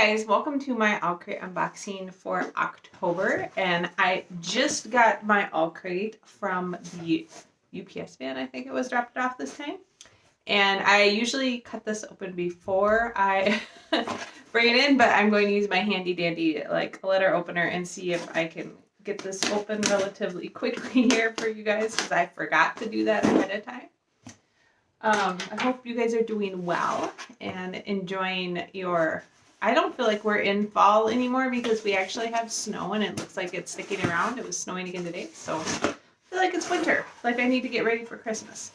guys, welcome to my Owlcrate unboxing for October, and I just got my Owlcrate from the UPS van. I think it was dropped off this time, and I usually cut this open before I bring it in, but I'm going to use my handy dandy like letter opener and see if I can get this open relatively quickly here for you guys, because I forgot to do that ahead of time. I hope you guys are doing well and enjoying your... I don't feel like we're in fall anymore because we actually have snow and it looks like it's sticking around. It was snowing again today, so I feel like it's winter. Like I need to get ready for Christmas.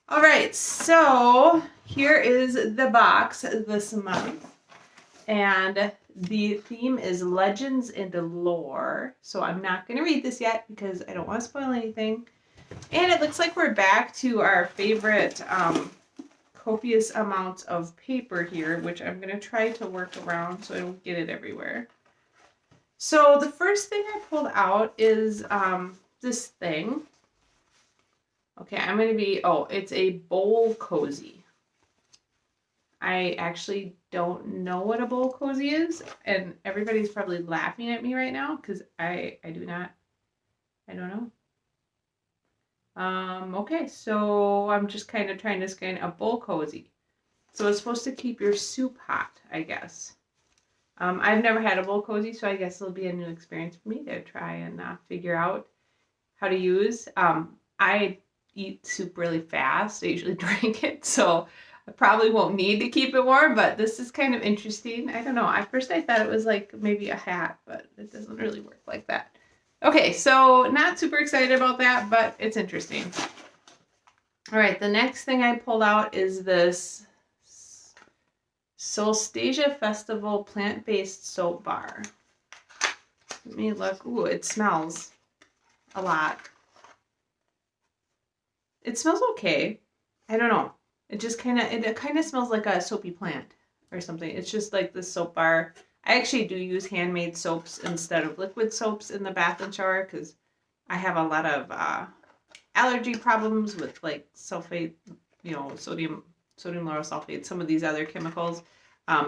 All right, so here is the box this month. And the theme is Legends and Lore. So I'm not going to read this yet because I don't want to spoil anything. And it looks like we're back to our favorite copious amounts of paper here, which I'm going to try to work around so I don't get it everywhere. So the first thing I pulled out is this thing. Okay, I'm going to be... Oh, it's a bowl cozy. I actually don't know what a bowl cozy is, and everybody's probably laughing at me right now because I don't know. Okay, so I'm just kind of trying to scan a bowl cozy. So it's supposed to keep your soup hot, I guess. I've never had a bowl cozy, so I guess it'll be a new experience for me to try and figure out how to use. I eat soup really fast. I usually drink it, so I probably won't need to keep it warm, but this is kind of interesting. I don't know. At first I thought it was like maybe a hat, but it doesn't really work like that. Okay, so not super excited about that, but it's interesting. All right, the next thing I pulled out is this Solstasia Festival plant-based soap bar. Let me look. Ooh, it smells a lot. It smells okay. I don't know. It just kind of smells like a soapy plant or something. It's just like this soap bar. I actually do use handmade soaps instead of liquid soaps in the bath and shower because I have a lot of allergy problems with like sulfate, sodium lauryl sulfate, some of these other chemicals.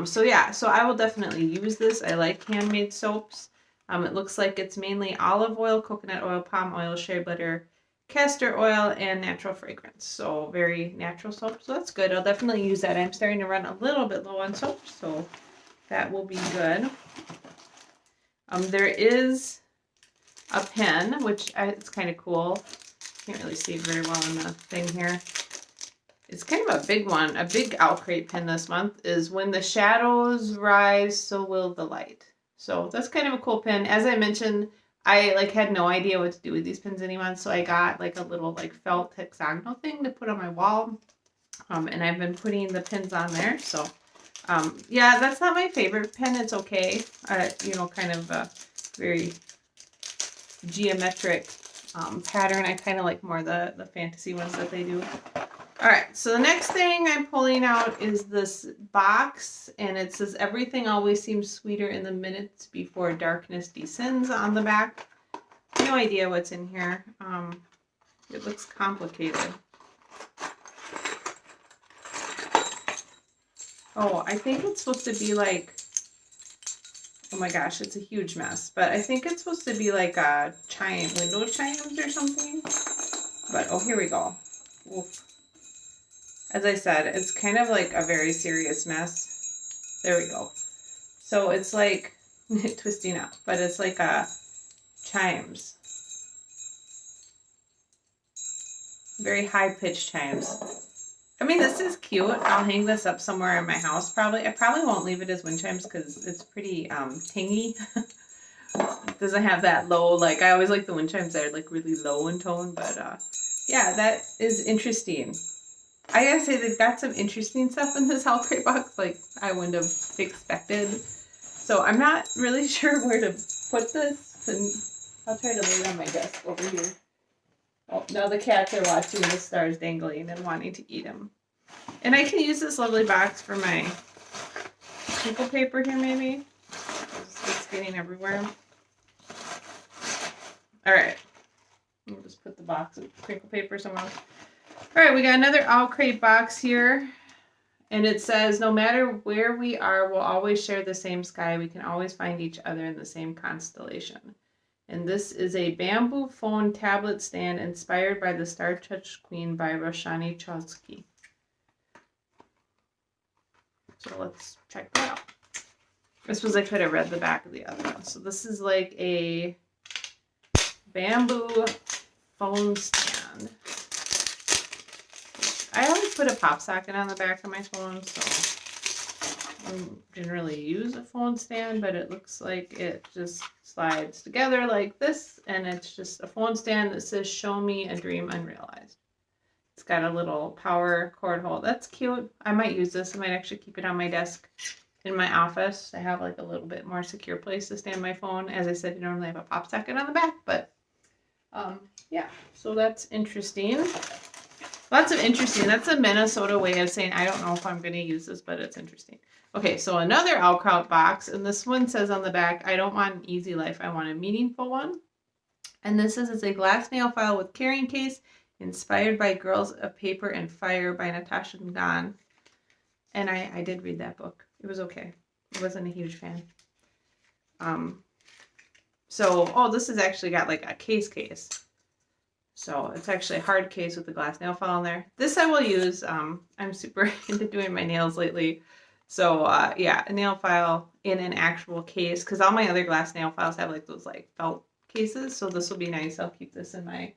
So I will definitely use this. I like handmade soaps. It looks like it's mainly olive oil, coconut oil, palm oil, shea butter, castor oil, and natural fragrance. So very natural soap. So that's good. I'll definitely use that. I'm starting to run a little bit low on soap, so that will be good. There is a pen, which it's kind of cool. Can't really see very well in the thing here. It's kind of a big one. A big Owlcrate pen this month is When the Shadows Rise, So Will the Light. So that's kind of a cool pen. As I mentioned, I had no idea what to do with these pens anymore, so I got like a little felt hexagonal thing to put on my wall. And I've been putting the pins on there, so yeah, that's not my favorite pen. It's okay. Kind of a very geometric pattern. I kind of like more the fantasy ones that they do. All right, so the next thing I'm pulling out is this box, and it says everything always seems sweeter in the minutes before darkness descends on the back. No idea what's in here. It looks complicated. Oh, I think it's supposed to be like, oh my gosh, it's a huge mess. But I think it's supposed to be like a window chimes or something. But, oh, here we go. Oof. As I said, it's kind of like a very serious mess. There we go. So it's like twisting up, but it's like a chimes. Very high-pitched chimes. I mean, this is cute. I'll hang this up somewhere in my house probably. I probably won't leave it as wind chimes because it's pretty tingy. It doesn't have that low, I always like the wind chimes that are really low in tone, but yeah, that is interesting. I gotta say, they've got some interesting stuff in this Owlcrate box I wouldn't have expected. So I'm not really sure where to put this, and I'll try to lay it on my desk over here. Oh, now the cats are watching the stars dangling and wanting to eat them. And I can use this lovely box for my crinkle paper here, maybe. It's getting everywhere. All right. I'll just put the box of crinkle paper somewhere else. All right, we got another Owlcrate box here. And it says, no matter where we are, we'll always share the same sky. We can always find each other in the same constellation. And this is a bamboo phone tablet stand inspired by the Star Touch Queen by Roshani Chomsky. So let's check that out. I suppose I could have read the back of the other one. So this is like a bamboo phone stand. I always put a pop socket on the back of my phone, so I didn't really use a phone stand, but it looks like it just slides together like this, and it's just a phone stand that says, show me a dream unrealized. It's got a little power cord hole. That's cute. I might use this. I might actually keep it on my desk in my office. I have like a little bit more secure place to stand my phone. As I said, you normally have a pop socket on the back, but yeah, so that's interesting. Lots of interesting. That's a Minnesota way of saying I don't know if I'm going to use this, but it's interesting. Okay, so another Owlcrate box, and this one says on the back, I don't want an easy life, I want a meaningful one. And this is a glass nail file with carrying case, inspired by Girls of Paper and Fire by Natasha Gunn. And I did read that book. It was okay. I wasn't a huge fan. This has actually got like a case. So it's actually a hard case with the glass nail file in there. This I will use. I'm super into doing my nails lately. So yeah, a nail file in an actual case, because all my other glass nail files have like those like felt cases. So this will be nice. I'll keep this in my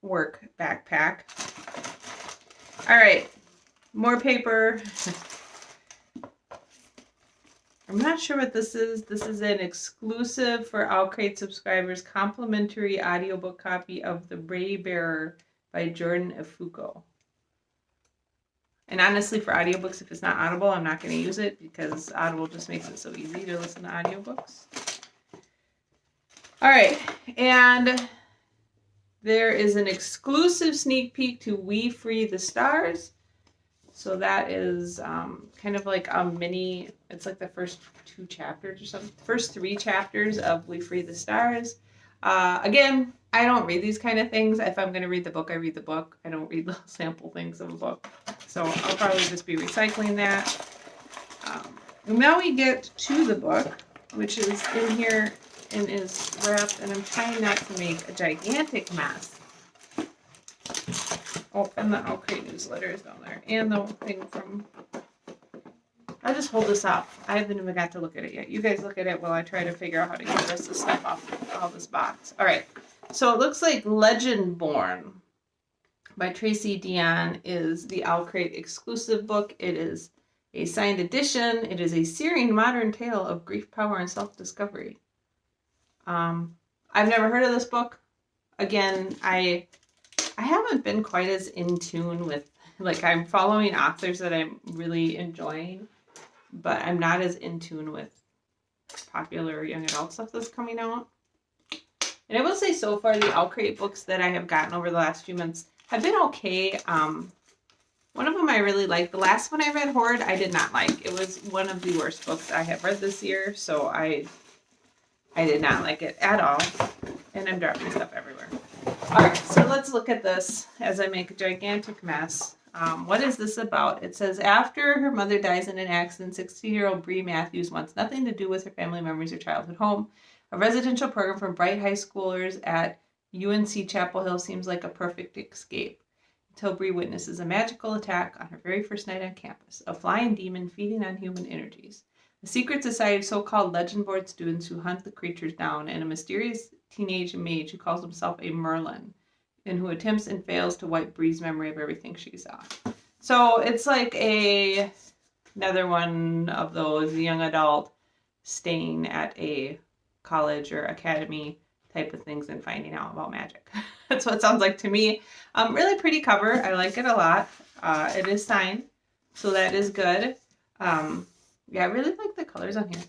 work backpack. All right, more paper. I'm not sure what this is. This is an exclusive for Owlcrate subscribers complimentary audiobook copy of The Ray Bearer by Jordan Ifuko. And honestly, for audiobooks, if it's not Audible, I'm not going to use it because Audible just makes it so easy to listen to audiobooks. All right, and there is an exclusive sneak peek to We Free the Stars. So that is kind of like a mini, it's like the first 2 chapters or something. First 3 chapters of We Free the Stars. Again, I don't read these kind of things. If I'm going to read the book, I read the book. I don't read little sample things of a book. So I'll probably just be recycling that. Now we get to the book, which is in here and is wrapped, and I'm trying not to make a gigantic mess. Oh, and the Owlcrate newsletter is down there. And the thing from... I'll just hold this up. I haven't even got to look at it yet. You guys look at it while I try to figure out how to get the rest of the stuff off all this box. All right. So it looks like Legend Born by Tracy Dion is the Owlcrate exclusive book. It is a signed edition. It is a searing modern tale of grief, power, and self-discovery. I've never heard of this book. Again, I haven't been quite as in tune with, like, I'm following authors that I'm really enjoying, but I'm not as in tune with popular young adult stuff that's coming out. And I will say so far, the Owlcrate books that I have gotten over the last few months have been okay. One of them I really liked. The last one I read, Horde, I did not like. It was one of the worst books I have read this year, so I did not like it at all. And I'm dropping stuff everywhere. All right, so let's look at this as I make a gigantic mess. What is this about? It says, after her mother dies in an accident, 60-year-old Bree Matthews wants nothing to do with her family memories or childhood home. A residential program for bright high schoolers at UNC Chapel Hill seems like a perfect escape, until Bree witnesses a magical attack on her very first night on campus, a flying demon feeding on human energies. A secret society of so-called legend board students who hunt the creatures down, and a mysterious teenage mage who calls himself a Merlin, and who attempts and fails to wipe Bree's memory of everything she saw. So it's like another one of those young adult staying at a college or academy type of things and finding out about magic. That's what it sounds like to me. Really pretty cover. I like it a lot. It is signed, so that is good. Yeah, I really like the colors on here.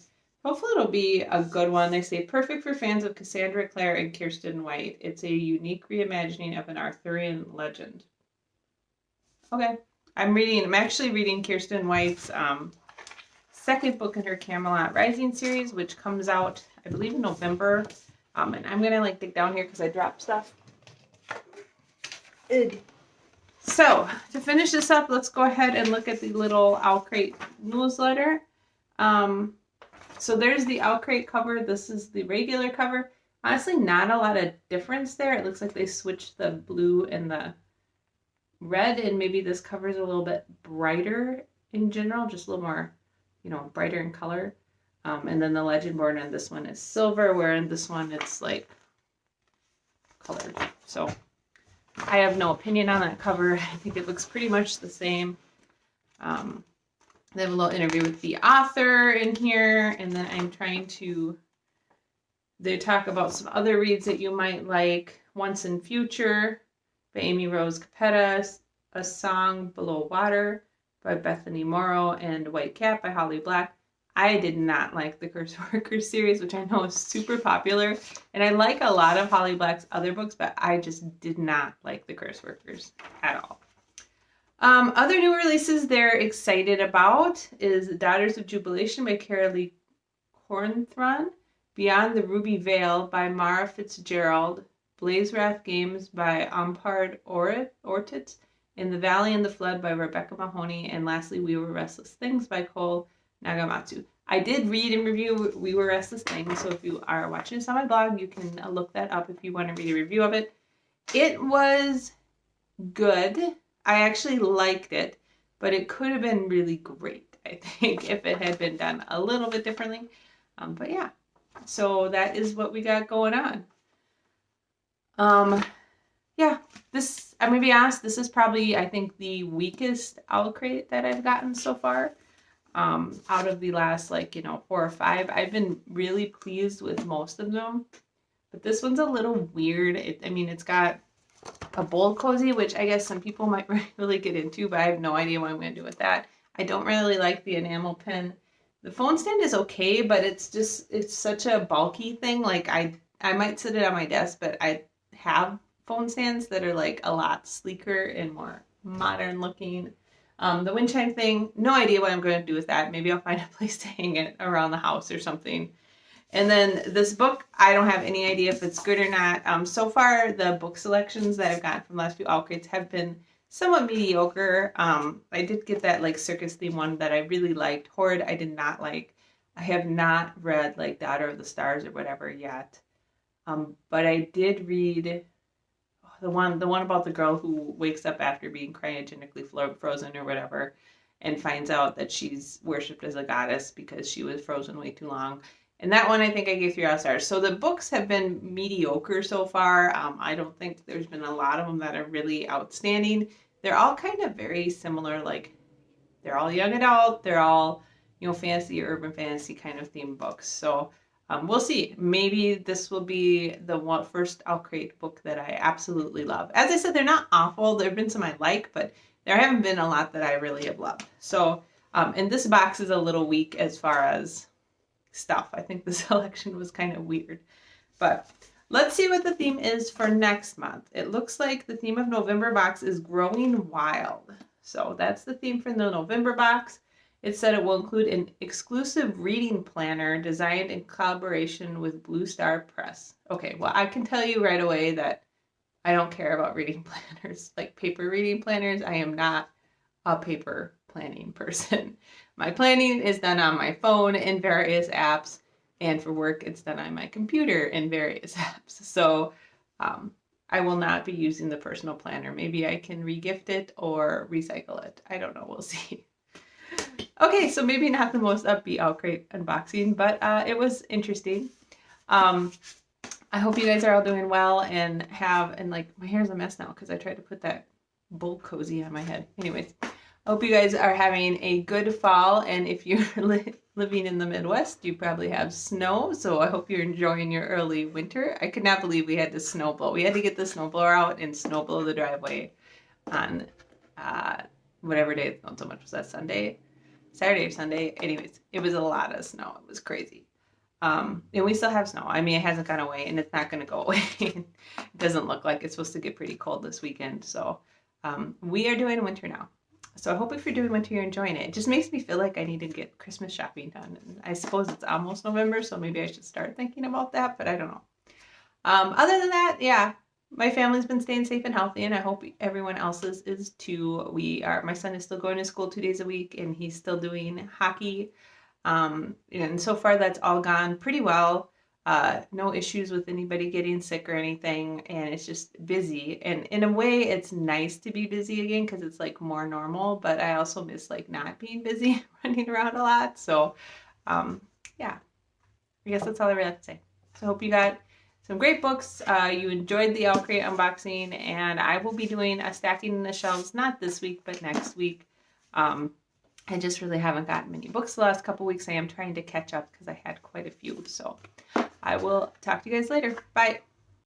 Hopefully it'll be a good one. They say perfect for fans of Cassandra Clare and Kirsten White. It's a unique reimagining of an Arthurian legend. Okay. I'm actually reading Kirsten White's second book in her Camelot Rising series, which comes out, I believe, in November. And I'm going to dig down here because I dropped stuff. Ugh. So to finish this up, let's go ahead and look at the little Owlcrate newsletter. So there's the Owlcrate cover. This is the regular cover. Honestly, not a lot of difference there. It looks like they switched the blue and the red, and maybe this cover is a little bit brighter in general, just a little more, brighter in color. And then the legend board on this one is silver, where in this one it's like colored. So I have no opinion on that cover. I think it looks pretty much the same. They have a little interview with the author in here, and then they talk about some other reads that you might like. Once in Future by Amy Rose Capetta, A Song Below Water by Bethany Morrow, and White Cat by Holly Black. I did not like the Curse Workers series, which I know is super popular, and I like a lot of Holly Black's other books, but I just did not like the Curse Workers at all. Other new releases they're excited about is Daughters of Jubilation by Carolee Cornthron, Beyond the Ruby Veil by Mara Fitzgerald, Blaze Wrath Games by Ampard Ortiz, In the Valley and the Flood by Rebecca Mahoney, and lastly, We Were Restless Things by Cole Nagamatsu. I did read and review We Were Restless Things, so if you are watching this on my blog, you can look that up if you want to read a review of it. It was good. I actually liked it, but it could have been really great, I think, if it had been done a little bit differently. But yeah, so that is what we got going on. Yeah, I'm going to be honest, this is probably, I think, the weakest Owlcrate that I've gotten so far. Out of the last, 4 or 5. I've been really pleased with most of them, but this one's a little weird. It's got a bowl cozy, which I guess some people might really get into, but I have no idea what I'm going to do with that. I don't really like the enamel pin. The phone stand is okay, but it's such a bulky thing. I might sit it on my desk, but I have phone stands that are a lot sleeker and more modern looking. The wind chime thing, no idea what I'm going to do with that. Maybe I'll find a place to hang it around the house or something. And then this book, I don't have any idea if it's good or not. So far, the book selections that I've gotten from the last few Owlcrates have been somewhat mediocre. I did get that circus theme one that I really liked. Horrid, I did not like. I have not read Daughter of the Stars or whatever yet. But I did read the one about the girl who wakes up after being cryogenically frozen or whatever, and finds out that she's worshipped as a goddess because she was frozen way too long. And that one I think I gave 3 out of stars. So the books have been mediocre so far. I don't think there's been a lot of them that are really outstanding. They're all kind of very similar. They're all young adult. They're all, fantasy, urban fantasy kind of themed books. So we'll see. Maybe this will be the first Owlcrate book that I absolutely love. As I said, they're not awful. There have been some I like, but there haven't been a lot that I really have loved. So, and this box is a little weak as far as stuff. I think the selection was kind of weird. But let's see what the theme is for next month. It looks like the theme of November box is Growing Wild. So that's the theme for the November box. It said it will include an exclusive reading planner designed in collaboration with Blue Star Press. Okay, well, I can tell you right away that I don't care about reading planners, paper reading planners. I am not a paper planning person. My planning is done on my phone in various apps, and for work, it's done on my computer in various apps. So I will not be using the personal planner. Maybe I can regift it or recycle it. I don't know. We'll see. Okay, so maybe not the most upbeat Owlcrate unboxing, but it was interesting. I hope you guys are all doing well and my hair's a mess now because I tried to put that bowl cozy on my head. Anyways, I hope you guys are having a good fall, and if you're living in the Midwest, you probably have snow, so I hope you're enjoying your early winter. I could not believe we had to snow blow. We had to get the snowblower out and snow blow the driveway on whatever day, not so much was that Saturday or Sunday. Anyways, it was a lot of snow. It was crazy. And we still have snow. It hasn't gone away, and it's not going to go away. It doesn't look like it's supposed to get pretty cold this weekend. So we are doing winter now. So I hope if you're doing winter, you're enjoying it. It just makes me feel like I need to get Christmas shopping done. And I suppose it's almost November, so maybe I should start thinking about that, but I don't know. Other than that, yeah, my family's been staying safe and healthy, and I hope everyone else's is too. My son is still going to school 2 days a week, and he's still doing hockey. And so far that's all gone pretty well. No issues with anybody getting sick or anything, and it's just busy. And in a way, it's nice to be busy again because it's like more normal. But I also miss like not being busy, running around a lot. So, yeah, I guess that's all I really have to say. So, I hope you got some great books. You enjoyed the Owlcrate unboxing, and I will be doing a stacking in the shelves not this week, but next week. I just really haven't gotten many books the last couple weeks. I am trying to catch up because I had quite a few. So I will talk to you guys later. Bye.